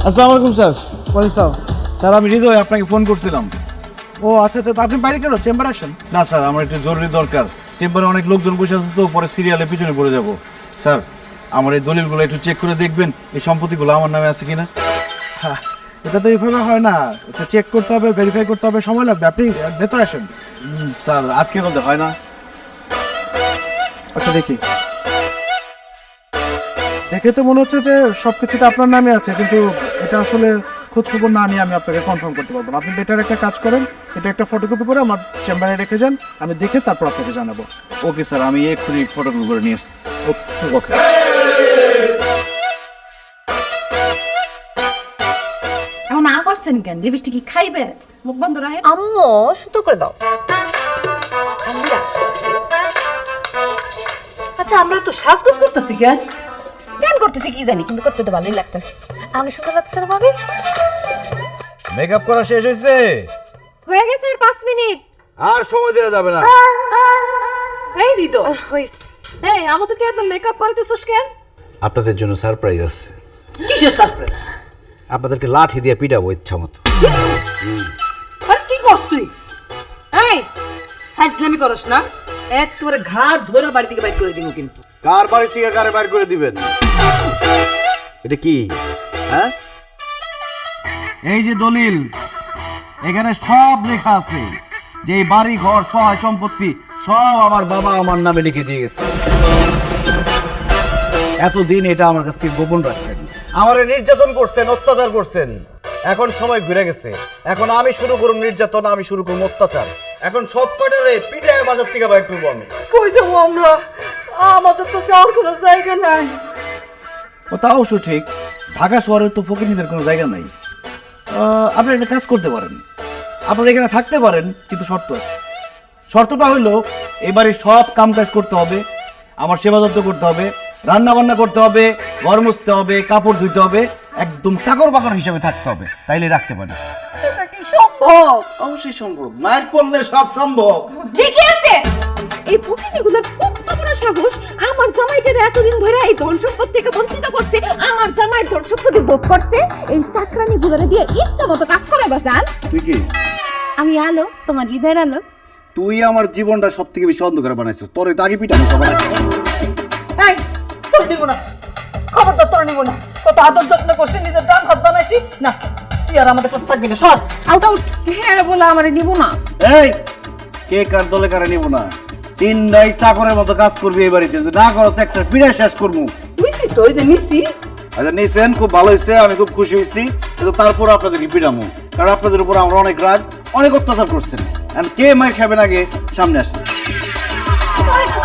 আসসালামু আলাইকুম স্যার। বলছো স্যার আমি হৃদয় আপনাকে ফোন করছিলাম। ও আচ্ছা আচ্ছা, আপনি বাইরে কেন, চেম্বার আসেন। না স্যার, আমার একটু জরুরি দরকার। চেম্বারে অনেক লোকজন বসে আছে তো, পরে সিরিয়ালে পিছনে পড়ে যাব। স্যার আমার এই দলিলগুলো একটু চেক করে দেখবেন, এই সম্পত্তিগুলো আমার নামে আছে কিনা। হ্যাঁ, এটা তো এইভাবে হয় না, এটা চেক করতে হবে, ভেরিফাই করতে হবে, সময় লাগবে। আপনি ভেতরে আসেন। স্যার আজকের মধ্যে হয় না? আচ্ছা দেখি, দেখে তো মনে হচ্ছে যে সবকিছুটা আপনার নামে আছে, কিন্তু এটা আসলে খোঁজ খবর না নিয়ে আমি আপনাকে কনফার্ম করতে পারবো না। আপনি বেটার একটা কাজ করেন, এটা একটা ফটোকপি করে আমার চেম্বারে রেখে যান, আমি দেখে তারপর আপনাকে জানাবো। ওকে স্যার, আমি এক্ষুনি ফটোকপি করে নিয়ে আসছি। ওকে। এখন না করছেন কেন? লিপস্টিক কি খাইবে? মুখ বন্ধ রাখে। আম্মু সুতো করে দাও। আচ্ছা আমরা তো সাজগোজ করতেছি কেন? কেন করতেছি কি জানি, কিন্তু করতে তো ভালোই লাগতেছে। আমি সুন্দর লাগতেছে না ভাবি? মেকআপ করা শেষ হয়েছে? হয়ে গেছে আর 5 মিনিট। আর সময় দেওয়া যাবে না। এই দিদো, হইছে। এই আমাদেরকে একদম মেকআপ করাইতেছস কেন? আপনাদের জন্য সারপ্রাইজ আছে। কিসের সারপ্রাইজ? আপনাদেরকে লাঠি দিয়ে পিটাবো ইচ্ছা মতো। আর কি করছ তুই? এই হাজলামি করস না, একেবারে ঘাড় ধরে বাড়ি থেকে বাইর করে দিব কিন্তু। কার বাড়ি থেকে কারে বাইর করে দিবেন? এটা কি? হ্যাঁ, এই যে দলিল, এখানে সব লেখা আছে যে এই বাড়ি ঘর সহায় সম্পত্তি সব আমার বাবা আমার নামে লিখে দিয়ে গেছে। এতদিন এটা আমার কাছ থেকে গোপন রাখছেন, আমারে নির্যাতন করছেন, অত্যাচার করছেন। এখন সময় ঘুরে গেছে, এখন আমি শুরু করব নির্যাতন, আমি শুরু করব অত্যাচার। এখন সব কয়টারে পিটায় বাজার থেকে বাইর করবো আমি। কই যাবো আমরা? আমাদের তো যাওয়ার কোনো জায়গা নাই। ও তা অবশ্য ঠিক, ঢাকা শহরের তো ফকিরনিদের কোনো জায়গা নাই। আপনি একটা কাজ করতে পারেন, আপনারা এখানে থাকতে পারেন, কিন্তু শর্ত আছে। শর্তটা হইলো এবারে সব কাম কাজ করতে হবে, আমার সেবা যত্ন করতে হবে, রান্না বান্না করতে হবে, ঘর মুছতে হবে, কাপড় ধুইতে হবে, একদম চাকর বাকর হিসেবে থাকতে হবে, তাইলে রাখতে পারি। এটা কি সম্ভব? অবশ্যই সম্ভব, মায়ের পড়লে সব সম্ভব। ঠিকই আছে। এই ফকিনিগুলোর কত বড় সাহস, আমার জামাইটারে এতদিন ধরে এই ধন সম্পদ থেকে বঞ্চিত করছে, আমার জামাই ধন সম্পদে ভোগ করছে। এই চাকরানিগুলোরে দিয়ে ইচ্ছা মতো কাজ করাবা চান। তুই কি? আমি আলো, তোমার হৃদয়ের আলো। তুই আমার জীবনটা সব থেকে বেশি অন্ধকার বানাইছিস, তোর তো আগে পিটানো সবাই। এই তোর নিব না, খবরদার তোর নিব না। কত আদর যত্ন করছি, নিজের ডান হাত বানাইছি না। তুই আর আমাদের সাথে থাকবি না, সর আউট আউট। হ্যাঁ বলা আমারে নিব না। এই কে কার দলে কারে নিব না? 3 রাই চাকরের মতো কাজ করবি এই বাড়িতে, যদি না করো একটা পিড়া শেষ করবো। তুই কি তো ওই যে নিছি? আচ্ছা নিছেন, খুব ভালো হয়েছে, আমি খুব খুশি হয়েছি, কিন্তু তারপর আপনাদেরকে পিড়ামো, কারণ আপনাদের উপর আমরা অনেক রাগ, অনেক অত্যাচার করছেন। আর কে মায়ের খাবেন আগে সামনে আসেন।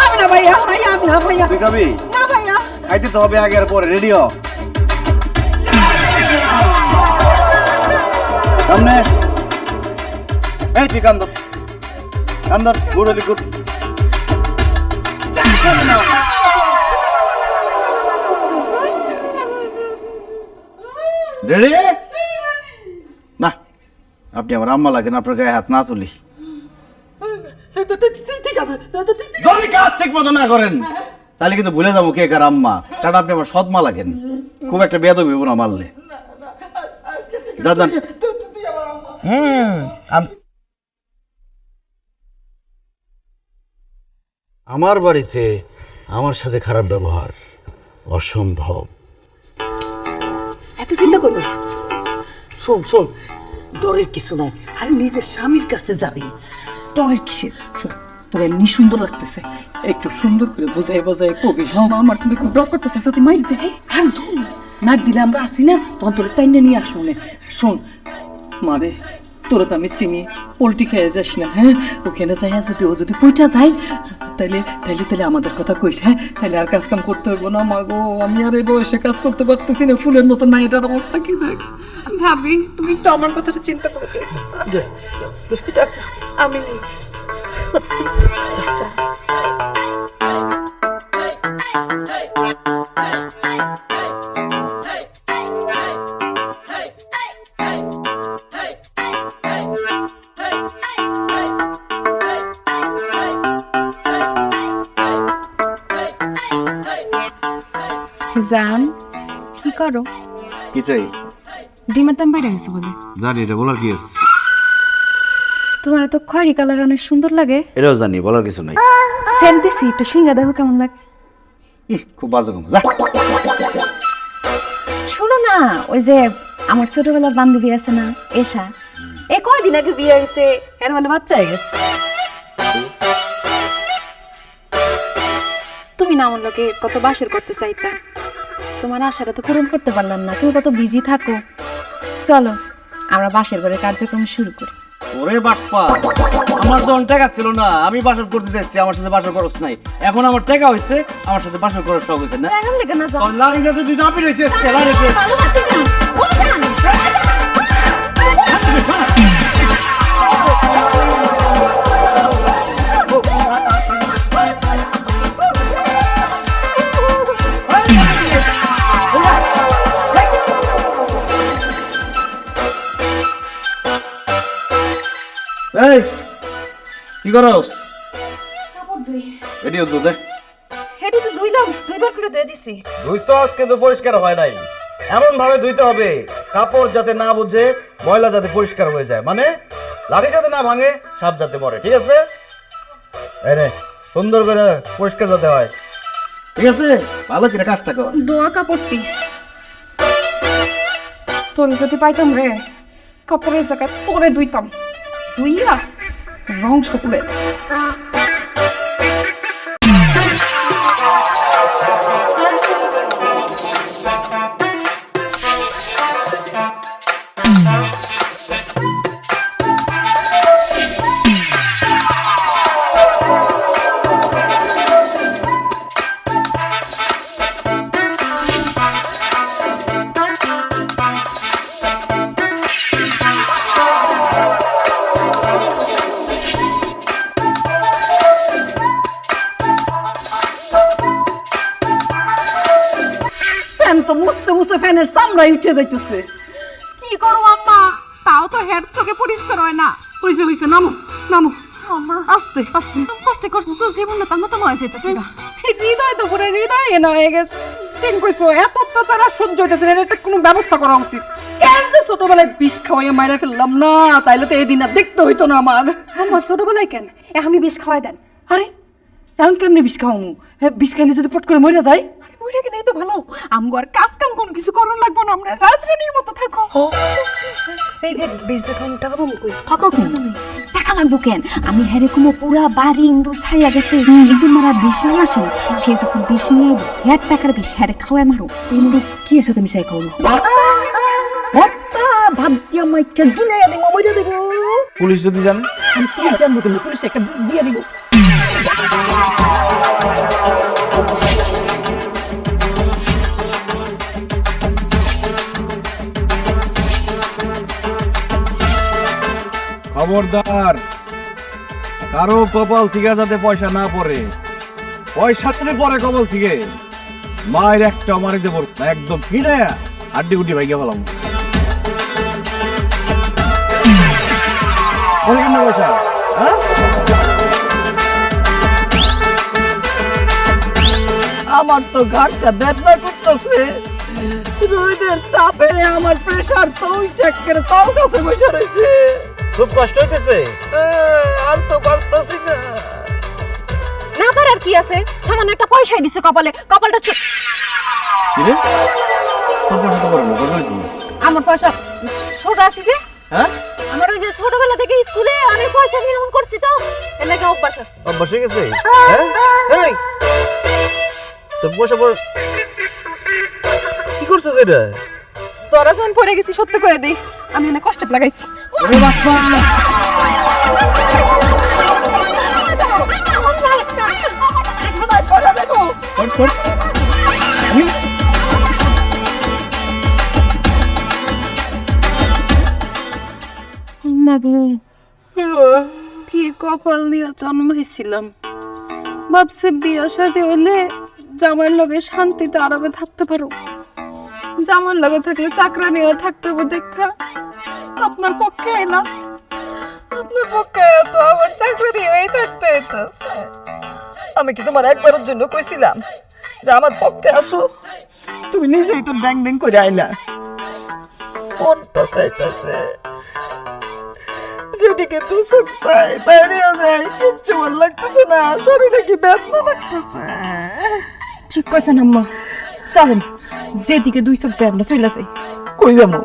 আমি না ভাইয়া, ভাইয়া আমি না ভাইয়া। তুই খাবি? না ভাইয়া। খাইতে তো হবে আগে আর পরে, রেডি হ। সামনে এই তুই কান্দর কান্দর, গুড হলি গুড। রেডি? না, আপনি আমার আম্মা লাগেন, আপনার গায়ে হাত না তুলি। ঠিক আছে। যদি কাজ ঠিক মতো না করেন তাহলে কিন্তু ভুলে যাবো কে কার আম্মা, কারণ আপনি আমার সৎ মা লাগেন। খুব একটা বেয়াদবি হইব না মারলে। দাদা আমার বাড়িতে আমার সাথে খারাপ ব্যবহার অসম্ভব। এত চিন্তা করবো না। শোন শোন, ডরের কিছু নাই, আর নিজের স্বামীর কাছে যাবি। ডরের কিসের? শোন, তোর এমনি সুন্দর লাগতেছে, একটু সুন্দর করে বোঝাই বোঝাই কবি। হ্যাঁ আমার কিন্তু খুব ডর করতেছে, যদি মাইর দেয় আর মার দিলে আমরা আসি না, তখন তোর টাইনে নিয়ে আসবো না। শোন মারে, তোর তো আমি চিনি, পোল্ট্রি খেয়ে যাস না। হ্যাঁ ওখানে তাই যদি ও যদি পইটা যায়, তাইলে তাইলে তাইলে আমাদের কথা কইস। হ্যাঁ তাইলে আর কাজ কাম করতে হইব না। মা গো, আমি আর এই বয়সে কাজ করতে পারতেছি না, ফুলের মতো না। এটার অবস্থা কি দেখ ভাবি, তুমি একটু আমার কথাটা চিন্তা করে দেখো। আমি নেই। জান, কি করো? কি চাই? ডিমের দাম বাইরে গেছে বলে। জানি, এটা বলার কি আছে? তোমার তো খয়েরি কালার অনেক সুন্দর লাগে। এটাও জানি, বলার কিছু নাই। সেন্ট দিছি, একটু সিঙ্গা দেখো কেমন লাগে। খুব বাজে কম, যা। শোনো না, ওই যে আমার ছোটবেলার বান্ধবী আছে না, এশা, এই কয়দিন আগে বিয়ে হয়েছে, এর মানে বাচ্চা হয়ে গেছে। তুমি না আমার লোকে কত বাসের করতে চাইতা, তোমার আশাটা তো পূরণ করতে পারলাম না, তুমি কত বিজি থাকো। চলো আমরা বাসের ঘরে কার্যক্রম শুরু করি। ওরে বাটপা, আমার যখন টাকা ছিল না, আমি বাসর করতে চাইছি, আমার সাথে বাসর খরচ নাই। এখন আমার টাকা হয়েছে, আমার সাথে বাসর খরচ সব হয়েছে না। এখন লেগে না যাও। লাড়ি না, তুই নাপি রয়েছে, লাড়ি রয়েছে। ভালোবাসি না, ও জান। এই কি করস? কাপড় ধুই। এটিও তো দে। হেডি তো ধুইলাম, দুইবার করে ধুয়ে দিছি। ধুইছো আজকে তো পরিষ্কার হয় নাই। এমন ভাবে ধুইতে হবে কাপড় যাতে না বুঝে, ময়লা যাতে পরিষ্কার হয়ে যায়, মানে লাঠি যাতে না ভাঙে, সাপ যাতে মরে, ঠিক আছে? এই রে, সুন্দর করে পরিষ্কার যাতে হয়, ঠিক আছে? ভালো করে কাজটা কর। দোয়া কাপড়টি তোরে যদি পাইতাম রে, কাপড়ের জায়গায় তোরে ধুইতাম, ধুইয়া রং সকলে। ফ্যান তো মুছতে মুছতে ফ্যানের চামড়াই উঠে যাইতেছে। কি করো আম্মা, তাও তো হেড চোখে পরিষ্কার হয় না। হইছে হইছে, নামো নামো, আস্তে আস্তে। কষ্টে কষ্টে তো জীবনটা তার মতো হয়ে যেতেছে না। হৃদয় তো পুরো হৃদয় এনে হয়ে গেছে। ঠিক কইছো, এত অত্যাচার আর সহ্য হইতেছে না, এটা কোনো ব্যবস্থা করা উচিত। কেন যে ছোটবেলায় বিষ খাওয়াইয়া মাইরা ফেললাম না, তাইলে তো এই দিন আর দেখতে হইতো না আমার। আম্মা ছোটবেলায় কেন এখনই বিষ খাওয়াই দেন? আরে এখন কেমনি বিষ খাওয়ামু? হ্যাঁ, বিষ খাইলে যদি পট করে মরে যায়? মরে গেলেই তো ভালো, আমগো আর কাজ কাম কোনো কিছু করুন লাগবো না, আমরা রাজরানীর মতো থাকো। এই বিষ খাওয়ামু, টাকা পাবো কই? ফাঁকা কই? টাকা লাগবো কেন? আমি হেরেকমো পুরা বাড়ি ইন্দুর ছাইয়া গেছে, ইন্দুর মারা বিষ নিয়ে আসে, সে যখন বিষ নিয়ে আইব, হের টাকার বিষ হেরে খাওয়াই মারো। এই মধ্যে কি এর সাথে মিশাই খাওয়াবো? ভাত দিয়া মাইকা গিলে দিব, মরে দেব। পুলিশ যদি জানে? আমি পুলিশ জানবো কেন? পুলিশ একটা দিয়ে দিব। খবরদার, কারো কপাল থেকে যাতে পয়সা না পড়ে। পয়সা তুলে পরে কপাল থেকে, মায়ের একটা মারি দেবো না, একদম ফিরাইয়া হাড্ডি গুড্ডি ভাইগা ফেলাম। পয়সা, হ্যাঁ? আমার তো ঘাটটা বেদনা করতেছে, রোদের তাপে আমার প্রেসার তো ওই ট্যাক্কের তাও কাছে বসে রয়েছে। খুব কষ্ট হইতেছে। আর তো পারতেছি না। না পারার কি আছে, সামান্য একটা পয়সাই দিছে কপালে, কপালটা কি রে? তোর পয়সা তো বড় না, কি? আমার পয়সা সোজা আছে যে, হ্যাঁ? আমার ওই যে ছোটবেলা থেকে স্কুলে অনেক পয়সা নিয়ে এমন করছি তো, এর লাগে অভ্যাস আছে। অভ্যাস হয়ে গেছে? হ্যাঁ? এই, তোর পয়সা বড় কি করছিস এটা? তোরা যখন পড়ে গেছি সত্য করে দিই, আমি এনে কষ্ট লাগাইছি। ওরে বাপ্পা! সর, সর। কি কপাল নিয়ে জন্ম হয়েছিলাম, ভাবছি বিয়ের সাথে হইলে জামাইয়ের লগে শান্তিতে আরামে থাকতে পারো, জামাইয়ের লগে থাকলে চাকরা নিয়ে থাকতে হবে। দেখা আপনার পক্ষে এলাম, আপনার পক্ষে তো আমার চাকরি হয়ে থাকতে হইতেছে। আমি কি তোমার একবারের জন্য কইছিলাম যে আমার পক্ষে আসো? তুমি নিজেই তো ড্যাং ড্যাং করে আইলা। মনটা চাইতেছে যেদিকে দু চোখ চাই বাইরেও যাই, কিচ্ছু ভালো লাগতেছে না, শরীরে কি ব্যথা লাগতেছে। ঠিক কইছেন আম্মা, চলেন যেদিকে দুই চোখ যায় আমরা চলে যাই। কই যাবো?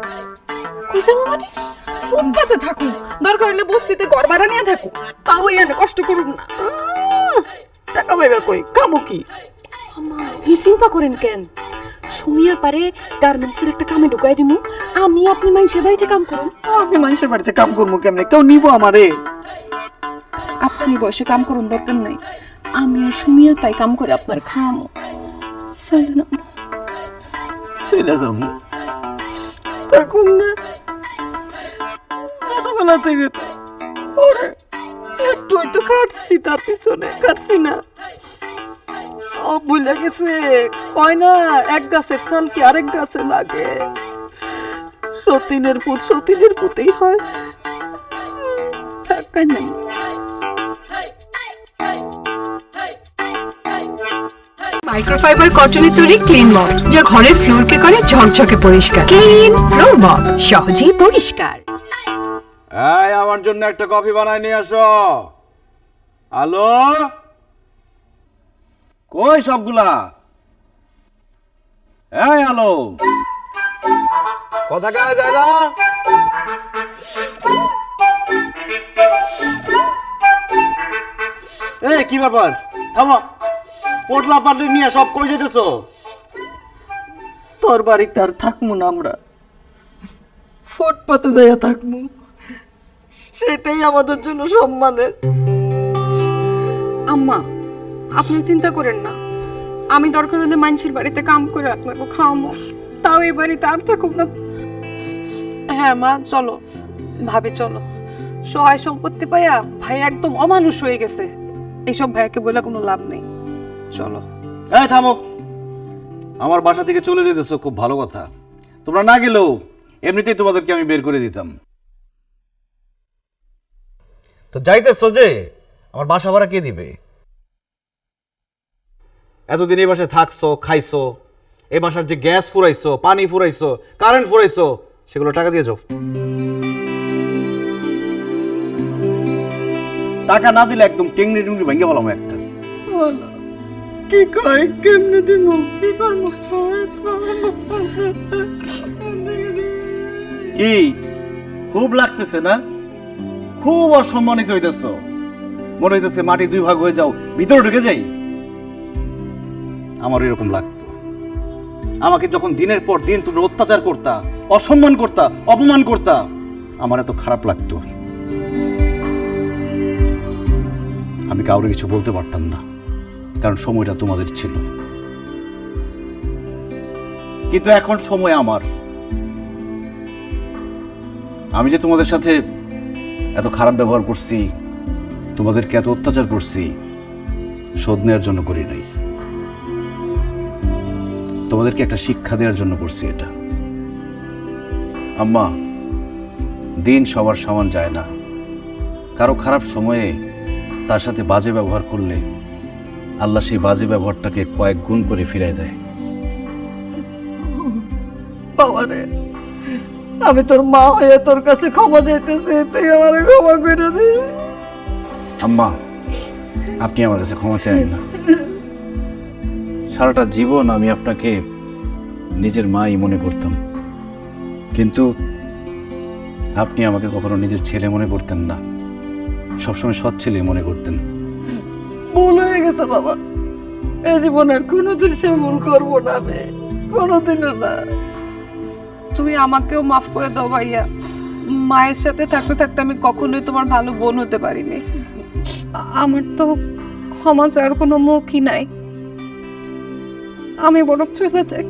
কই যাবো মানে? ফুটপাতে থাকুন, দরকার হলে বস্তিতে ঘর ভাড়া নিয়ে থাকুন, তাও এনে কষ্ট করুন না। টাকা পাইবা কই, কামো কি? আম্মা এই চিন্তা করেন কেন? সুমিয়া পারে গার্মেন্টসের একটা কামে ঢুকাই দিমু, আমি আপনি মানুষের বাড়িতে কাম করুন। আমি মানুষের বাড়িতে কাম করবো কেমনে? কেউ নিবো আমারে? আপনি বয়সে কাম করুন দরকার নাই, আমি আর সুমিয়া তাই কাম করে আপনার খামো। চলেন আম্মা। চলে যাবো, থাকুন না। ছোটবেলা থেকে তো ওরে একটু একটু কাটছি, তার পিছনে কাটছি না। ও ভুলে গেছে, কয় না এক গাছের চাল কি আরেক গাছে লাগে, সতীনের পুত সতীনের পুতেই হয়। থাকেন না। মাইক্রোফাইবার কটনের তৈরি ক্লিন মপ, যা ঘরের ফ্লোরকে করে ঝকঝকে পরিষ্কার। ক্লিন ফ্লোর মপ, সহজেই পরিষ্কার। এই আমার জন্য একটা কফি বানাই নিয়ে আসো। হ্যালো, কই সবগুলা? এই হ্যালো, কথা কানে যায় না? এই কি ব্যাপার? থামো, পোটলা পাটলি নিয়ে সব কই যেতেছো? তোর বাড়িতে আর থাকবো না আমরা, ফুটপাতে যাইয়া থাকবো, সেটাই আমাদের জন্য সম্মানের। আম্মা আপনি চিন্তা করেন না, আমি দরকার হলে মানুষের বাড়িতে কাম করে আপনাকে খাওয়াবো, তাও এই বাড়িতে আর থাকুক না। হ্যাঁ মা চলো, ভাবি চলো। সহায় সম্পত্তি পাইয়া ভাই একদম অমানুষ হয়ে গেছে, এইসব ভাইয়াকে বলে কোনো লাভ নেই, চলো। এই থামো, আমার বাসা থেকে চলে যেতেছো খুব ভালো কথা, তোমরা না গেলেও এমনিতেই তোমাদেরকে আমি বের করে দিতাম। তো যাইতেছো যে, আমার বাসা ভাড়া কে দিবে? এতদিন এই বাসায় থাকছো, খাইছো, এই বাসার যে গ্যাস ফুরাইছো, পানি ফুরাইছো, কারেন্ট ফুরাইছো, সেগুলো টাকা দিয়ে যাও। টাকা না দিলে একদম টেংরি টুংরি ভেঙে বললাম একটা। কি কয়, কেমনে দিব, কি করবো? কি খুব লাগতেছে না? খুব অসম্মানিত হইতেছ, মনে হইতেছে মাটি দুই ভাগ হয়ে যাও, ভিতরে ঢুকে যাই। আমার এরকম লাগতো, আমাকে যখন দিনের পর দিন তুমি অত্যাচার করতা, অসম্মান করতা, অপমান করতা, আমার এত খারাপ লাগতো। আমি কাউকে কিছু বলতে পারতাম না, কারণ সময়টা তোমাদের ছিল। কিন্তু এখন সময় আমার। আমি যে তোমাদের সাথে এত খারাপ ব্যবহার করছি, তোমাদেরকে এত অত্যাচার করছি, শোধ নেওয়ার জন্য করি নাই, তোমাদেরকে একটা শিক্ষা দেওয়ার জন্য করছি এটা। আম্মা, দিন সবার সমান যায় না, কারো খারাপ সময়ে তার সাথে বাজে ব্যবহার করলে আল্লাহ সেই বাজে ব্যবহারটাকে কয়েক গুণ করে ফিরাই দেয়। বাবারে, আমি তোর মা হয়ে তোর কাছে ক্ষমা চাইতেছি, তুই আমারে ক্ষমা করে দে। আম্মা, আপনি আমার কাছে ক্ষমা চাইবেন না। সারাটা জীবন আমি আপনাকে নিজের মাই মনে করতাম, কিন্তু আপনি আমাকে কখনো নিজের ছেলে মনে করতেন না, সবসময় সৎ ছেলে মনে করতেন। ভুল হয়ে গেছে বাবা, এই জীবনে আর কোনোদিন সে ভুল করবো না, আমি কোনোদিনও না। তুমি আমাকেও মাফ করে দাও ভাইয়া, মায়ের সাথে থাকতে থাকতে আমি কখনোই তোমার ভালো বোন হতে পারিনি। আমার তো ক্ষমা চাওয়ার কোনো মুখই নাই, আমি বরং চলে যাই।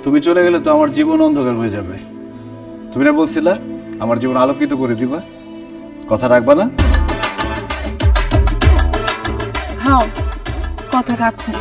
তুমি চলে গেলে তো আমার জীবন অন্ধকার হয়ে যাবে। তুমি না বলছিলা আমার জীবন আলোকিত করে দিবা, কথা রাখবা না? হ্যাঁ, কথা রাখো।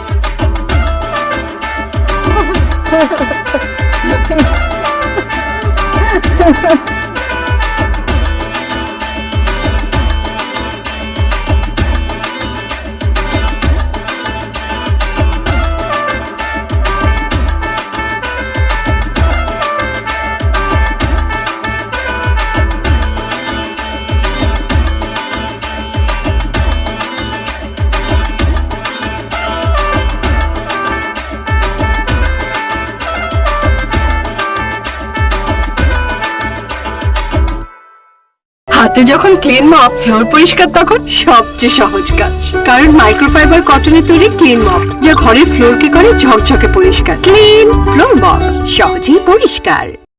কিন্তু যখন ক্লিন মপ ফ্লোর পরিষ্কার তখন সবচেয়ে সহজ কাজ, কারণ মাইক্রোফাইবার কটনের তৈরি ক্লিন মপ যা ঘরের ফ্লোরকে করে ঝকঝকে পরিষ্কার। ক্লিন ফ্লোর মপ, সহজেই পরিষ্কার।